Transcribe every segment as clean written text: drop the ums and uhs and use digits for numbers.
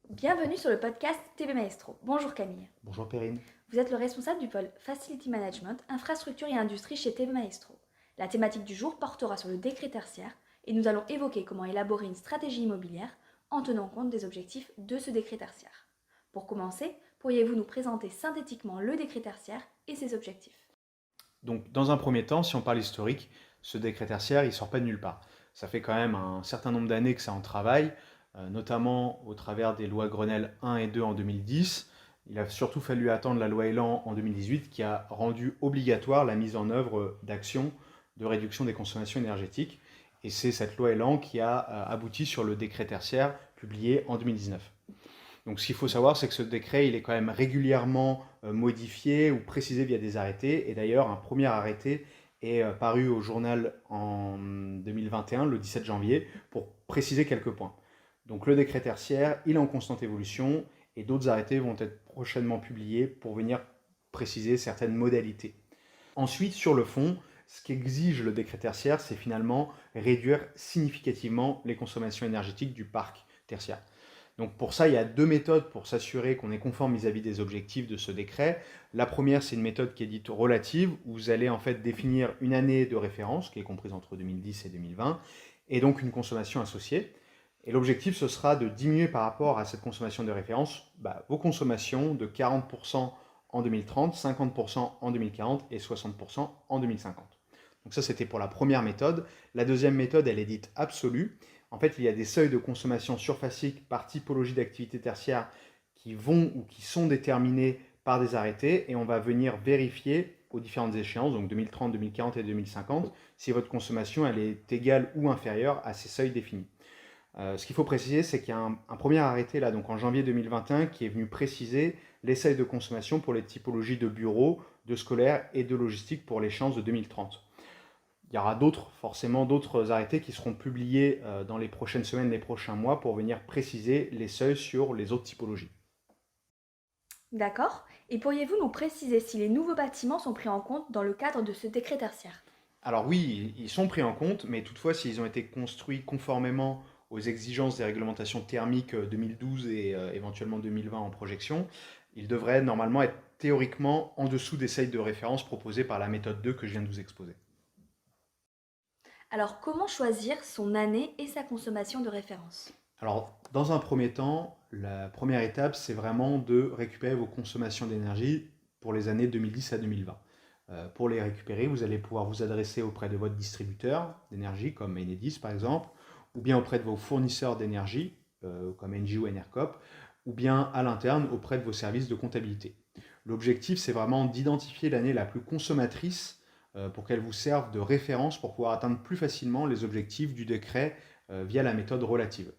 Bienvenue sur le podcast TV Maestro. Bonjour Camille. Bonjour Perrine. Vous êtes le responsable du pôle Facility Management, Infrastructure et Industrie chez TV Maestro. La thématique du jour portera sur le décret tertiaire et nous allons évoquer comment élaborer une stratégie immobilière en tenant compte des objectifs de ce décret tertiaire. Pour commencer, pourriez-vous nous présenter synthétiquement le décret tertiaire et ses objectifs? Donc, dans un premier temps, si on parle historique, ce décret tertiaire, il ne sort pas de nulle part. Ça fait quand même un certain nombre d'années que ça en travaille, notamment au travers des lois Grenelle 1 et 2 en 2010. Il a surtout fallu attendre la loi Elan en 2018 qui a rendu obligatoire la mise en œuvre d'actions de réduction des consommations énergétiques. Et c'est cette loi Elan qui a abouti sur le décret tertiaire publié en 2019. Donc ce qu'il faut savoir, c'est que ce décret, il est quand même régulièrement modifié ou précisé via des arrêtés. Et d'ailleurs, un premier arrêté est paru au journal en 2021, le 17 janvier, pour préciser quelques points. Donc le décret tertiaire, il est en constante évolution et d'autres arrêtés vont être prochainement publiés pour venir préciser certaines modalités. Ensuite, sur le fond, ce qu'exige le décret tertiaire, c'est finalement réduire significativement les consommations énergétiques du parc tertiaire. Donc pour ça, il y a deux méthodes pour s'assurer qu'on est conforme vis-à-vis des objectifs de ce décret. La première, c'est une méthode qui est dite relative, où vous allez en fait définir une année de référence, qui est comprise entre 2010 et 2020, et donc une consommation associée. Et l'objectif, ce sera de diminuer par rapport à cette consommation de référence vos consommations de 40% en 2030, 50% en 2040 et 60% en 2050. Donc ça, c'était pour la première méthode. La deuxième méthode, elle est dite absolue. En fait, il y a des seuils de consommation surfacique par typologie d'activité tertiaire qui vont ou qui sont déterminés par des arrêtés et on va venir vérifier aux différentes échéances, donc 2030, 2040 et 2050, si votre consommation elle est égale ou inférieure à ces seuils définis. Ce qu'il faut préciser, c'est qu'il y a un premier arrêté là, donc en janvier 2021, qui est venu préciser les seuils de consommation pour les typologies de bureaux, de scolaires et de logistique pour l'échéance de 2030. Il y aura forcément d'autres arrêtés qui seront publiés dans les prochaines semaines, les prochains mois pour venir préciser les seuils sur les autres typologies. D'accord. Et pourriez-vous nous préciser si les nouveaux bâtiments sont pris en compte dans le cadre de ce décret tertiaire? Alors oui, ils sont pris en compte, mais toutefois, s'ils ont été construits conformément aux exigences des réglementations thermiques 2012 et éventuellement 2020 en projection, ils devraient normalement être théoriquement en dessous des seuils de référence proposés par la méthode 2 que je viens de vous exposer. Alors comment choisir son année et sa consommation de référence? Alors, dans un premier temps, la première étape, c'est vraiment de récupérer vos consommations d'énergie pour les années 2010 à 2020. Pour les récupérer, vous allez pouvoir vous adresser auprès de votre distributeur d'énergie, comme Enedis par exemple, ou bien auprès de vos fournisseurs d'énergie, comme Engie ou Enercop, ou bien à l'interne auprès de vos services de comptabilité. L'objectif, c'est vraiment d'identifier l'année la plus consommatrice pour qu'elle vous serve de référence pour pouvoir atteindre plus facilement les objectifs du décret via la méthode relative.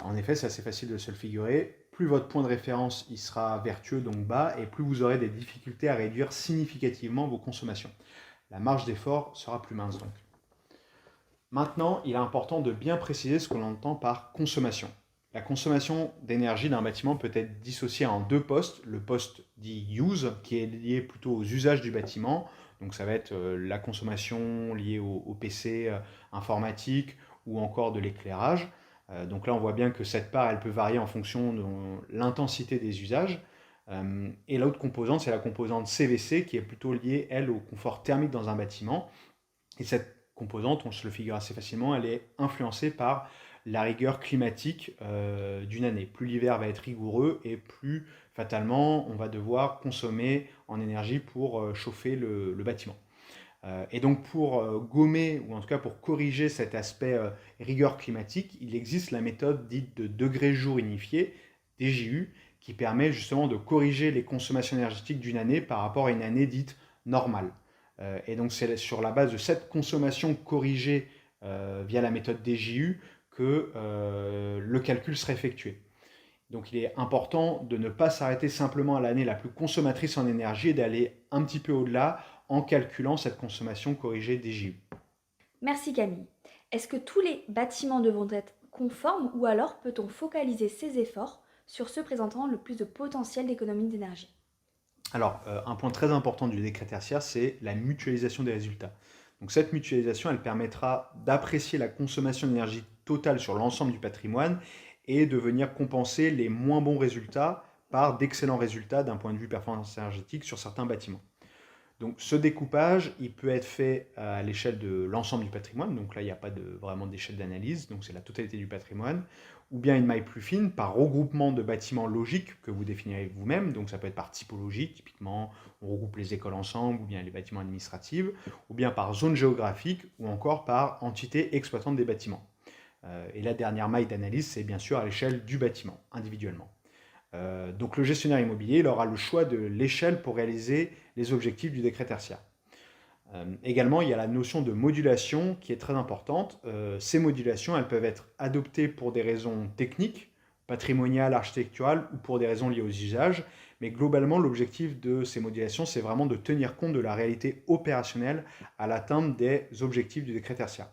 En effet, c'est assez facile de se le figurer. Plus votre point de référence il sera vertueux, donc bas, et plus vous aurez des difficultés à réduire significativement vos consommations. La marge d'effort sera plus mince donc. Maintenant, il est important de bien préciser ce qu'on entend par consommation. La consommation d'énergie d'un bâtiment peut être dissociée en deux postes. Le poste dit use, qui est lié plutôt aux usages du bâtiment. Donc ça va être la consommation liée au PC informatique ou encore de l'éclairage. Donc là, on voit bien que cette part, elle peut varier en fonction de l'intensité des usages. Et l'autre composante, c'est la composante CVC, qui est plutôt liée, elle, au confort thermique dans un bâtiment. Et cette composante, on se le figure assez facilement, elle est influencée par la rigueur climatique d'une année. Plus l'hiver va être rigoureux et plus fatalement on va devoir consommer en énergie pour chauffer le bâtiment. Et donc pour gommer, ou en tout cas pour corriger cet aspect rigueur climatique, il existe la méthode dite de degré jour unifié, DJU, qui permet justement de corriger les consommations énergétiques d'une année par rapport à une année dite normale. Et donc c'est sur la base de cette consommation corrigée via la méthode DJU que le calcul sera effectué. Donc il est important de ne pas s'arrêter simplement à l'année la plus consommatrice en énergie et d'aller un petit peu au-delà en calculant cette consommation corrigée DJU. Merci Camille. Est-ce que tous les bâtiments devront être conformes ou alors peut-on focaliser ses efforts sur ceux présentant le plus de potentiel d'économie d'énergie? Alors, un point très important du décret tertiaire, c'est la mutualisation des résultats. Donc cette mutualisation, elle permettra d'apprécier la consommation d'énergie totale sur l'ensemble du patrimoine et de venir compenser les moins bons résultats par d'excellents résultats d'un point de vue performance énergétique sur certains bâtiments. Donc ce découpage, il peut être fait à l'échelle de l'ensemble du patrimoine, donc là il n'y a pas vraiment d'échelle d'analyse, donc c'est la totalité du patrimoine, ou bien une maille plus fine par regroupement de bâtiments logiques que vous définirez vous-même, donc ça peut être par typologie, typiquement on regroupe les écoles ensemble, ou bien les bâtiments administratifs, ou bien par zone géographique, ou encore par entité exploitante des bâtiments. Et la dernière maille d'analyse, c'est bien sûr à l'échelle du bâtiment, individuellement. Donc le gestionnaire immobilier il aura le choix de l'échelle pour réaliser les objectifs du décret tertiaire. Également, il y a la notion de modulation qui est très importante. Ces modulations, elles peuvent être adoptées pour des raisons techniques, patrimoniales, architecturales ou pour des raisons liées aux usages. Mais globalement, l'objectif de ces modulations, c'est vraiment de tenir compte de la réalité opérationnelle à l'atteinte des objectifs du décret tertiaire.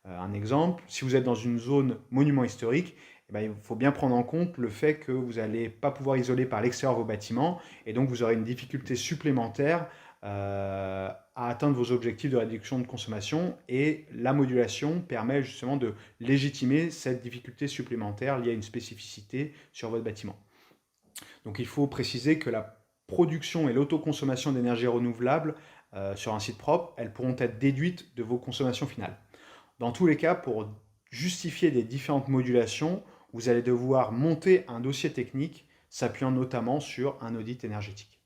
Un exemple, si vous êtes dans une zone monument historique, eh bien, il faut bien prendre en compte le fait que vous n'allez pas pouvoir isoler par l'extérieur vos bâtiments et donc vous aurez une difficulté supplémentaire à atteindre vos objectifs de réduction de consommation et la modulation permet justement de légitimer cette difficulté supplémentaire liée à une spécificité sur votre bâtiment. Donc il faut préciser que la production et l'autoconsommation d'énergie renouvelable sur un site propre, elles pourront être déduites de vos consommations finales. Dans tous les cas, pour justifier des différentes modulations, vous allez devoir monter un dossier technique s'appuyant notamment sur un audit énergétique.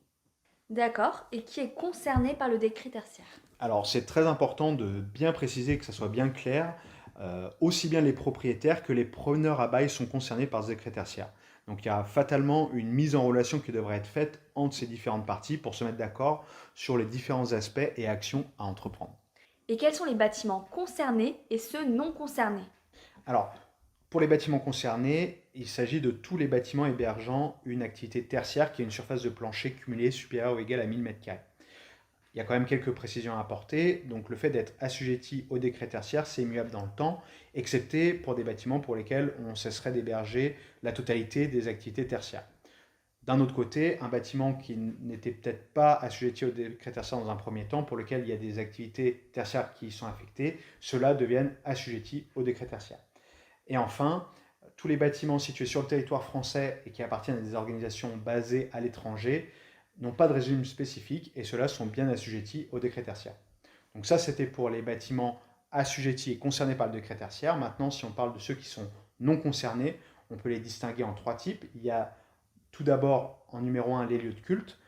D'accord, et qui est concerné par le décret tertiaire? Alors c'est très important de bien préciser, que ça soit bien clair, aussi bien les propriétaires que les preneurs à bail sont concernés par ce décret tertiaire. Donc il y a fatalement une mise en relation qui devrait être faite entre ces différentes parties pour se mettre d'accord sur les différents aspects et actions à entreprendre. Et quels sont les bâtiments concernés et ceux non concernés? Alors, pour les bâtiments concernés, il s'agit de tous les bâtiments hébergeant une activité tertiaire qui a une surface de plancher cumulée supérieure ou égale à 1000 m². Il y a quand même quelques précisions à apporter. Donc le fait d'être assujetti au décret tertiaire, c'est immuable dans le temps, excepté pour des bâtiments pour lesquels on cesserait d'héberger la totalité des activités tertiaires. D'un autre côté, un bâtiment qui n'était peut-être pas assujetti au décret tertiaire dans un premier temps, pour lequel il y a des activités tertiaires qui y sont affectées, ceux-là deviennent assujettis au décret tertiaire. Et enfin, tous les bâtiments situés sur le territoire français et qui appartiennent à des organisations basées à l'étranger n'ont pas de régime spécifique et ceux-là sont bien assujettis au décret tertiaire. Donc ça, c'était pour les bâtiments assujettis et concernés par le décret tertiaire. Maintenant, si on parle de ceux qui sont non concernés, on peut les distinguer en trois types. Il y a tout d'abord, en numéro 1, les lieux de culte.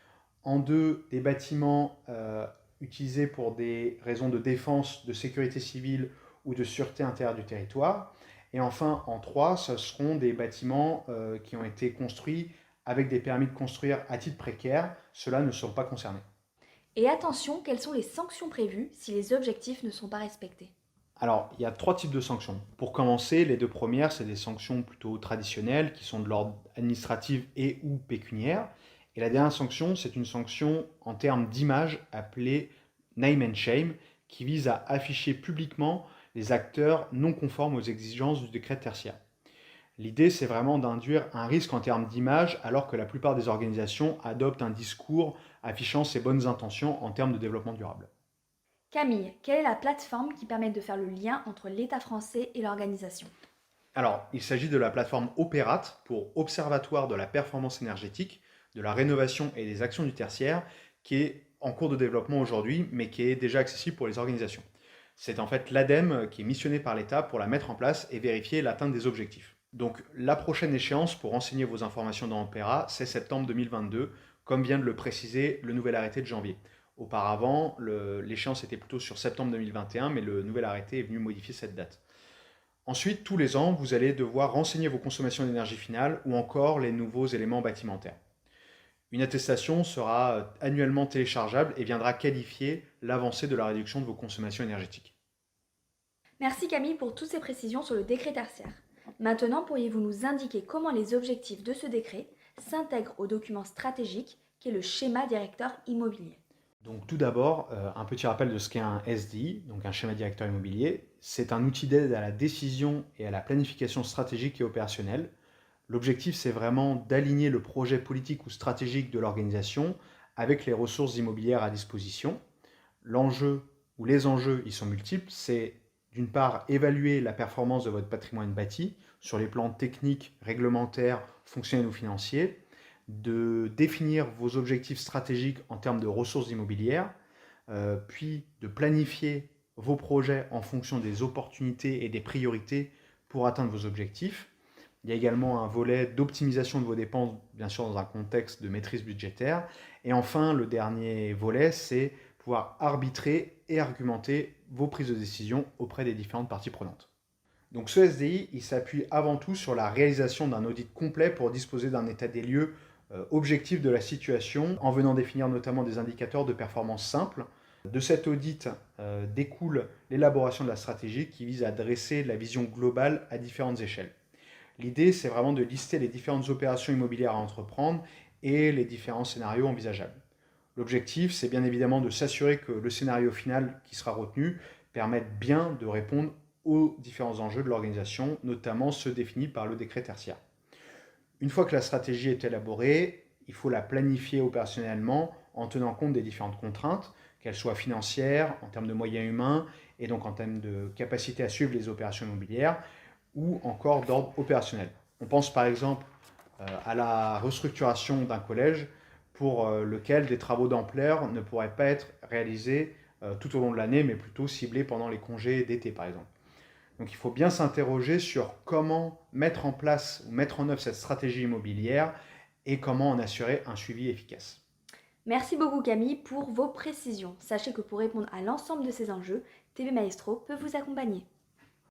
En 2, des bâtiments utilisés pour des raisons de défense, de sécurité civile ou de sûreté intérieure du territoire. Et enfin, en 3, ce seront des bâtiments qui ont été construits avec des permis de construire à titre précaire. Ceux-là ne sont pas concernés. Et attention, quelles sont les sanctions prévues si les objectifs ne sont pas respectés? Alors, il y a trois types de sanctions. Pour commencer, les deux premières, c'est des sanctions plutôt traditionnelles qui sont de l'ordre administratif et ou pécuniaire. Et la dernière sanction, c'est une sanction en termes d'image appelée name and shame, qui vise à afficher publiquement les acteurs non conformes aux exigences du décret tertiaire. L'idée, c'est vraiment d'induire un risque en termes d'image, alors que la plupart des organisations adoptent un discours affichant ses bonnes intentions en termes de développement durable. Camille, quelle est la plateforme qui permet de faire le lien entre l'État français et l'organisation? Alors, il s'agit de la plateforme Opérate pour Observatoire de la performance énergétique, de la rénovation et des actions du tertiaire, qui est en cours de développement aujourd'hui, mais qui est déjà accessible pour les organisations. C'est en fait l'ADEME qui est missionné par l'État pour la mettre en place et vérifier l'atteinte des objectifs. Donc la prochaine échéance pour renseigner vos informations dans Opéra, c'est septembre 2022, comme vient de le préciser le nouvel arrêté de janvier. Auparavant, l'échéance était plutôt sur septembre 2021, mais le nouvel arrêté est venu modifier cette date. Ensuite, tous les ans, vous allez devoir renseigner vos consommations d'énergie finale ou encore les nouveaux éléments bâtimentaires. Une attestation sera annuellement téléchargeable et viendra qualifier l'avancée de la réduction de vos consommations énergétiques. Merci Camille pour toutes ces précisions sur le décret tertiaire. Maintenant, pourriez-vous nous indiquer comment les objectifs de ce décret s'intègrent au document stratégique qui est le schéma directeur immobilier? Donc tout d'abord, un petit rappel de ce qu'est un SDI, donc un schéma directeur immobilier. C'est un outil d'aide à la décision et à la planification stratégique et opérationnelle. L'objectif, c'est vraiment d'aligner le projet politique ou stratégique de l'organisation avec les ressources immobilières à disposition. L'enjeu ou les enjeux, ils sont multiples. C'est d'une part évaluer la performance de votre patrimoine bâti sur les plans techniques, réglementaires, fonctionnels ou financiers, de définir vos objectifs stratégiques en termes de ressources immobilières, puis de planifier vos projets en fonction des opportunités et des priorités pour atteindre vos objectifs. Il y a également un volet d'optimisation de vos dépenses, bien sûr dans un contexte de maîtrise budgétaire. Et enfin, le dernier volet, c'est pouvoir arbitrer et argumenter vos prises de décision auprès des différentes parties prenantes. Donc ce SDI, il s'appuie avant tout sur la réalisation d'un audit complet pour disposer d'un état des lieux objectif de la situation, en venant définir notamment des indicateurs de performance simples. De cet audit découle l'élaboration de la stratégie qui vise à dresser la vision globale à différentes échelles. L'idée, c'est vraiment de lister les différentes opérations immobilières à entreprendre et les différents scénarios envisageables. L'objectif, c'est bien évidemment de s'assurer que le scénario final qui sera retenu permette bien de répondre aux différents enjeux de l'organisation, notamment ceux définis par le décret tertiaire. Une fois que la stratégie est élaborée, il faut la planifier opérationnellement en tenant compte des différentes contraintes, qu'elles soient financières, en termes de moyens humains, et donc en termes de capacité à suivre les opérations immobilières, ou encore d'ordre opérationnel. On pense par exemple à la restructuration d'un collège pour lequel des travaux d'ampleur ne pourraient pas être réalisés tout au long de l'année, mais plutôt ciblés pendant les congés d'été par exemple. Donc il faut bien s'interroger sur comment mettre en place ou mettre en œuvre cette stratégie immobilière et comment en assurer un suivi efficace. Merci beaucoup Camille pour vos précisions. Sachez que pour répondre à l'ensemble de ces enjeux, TV Maestro peut vous accompagner.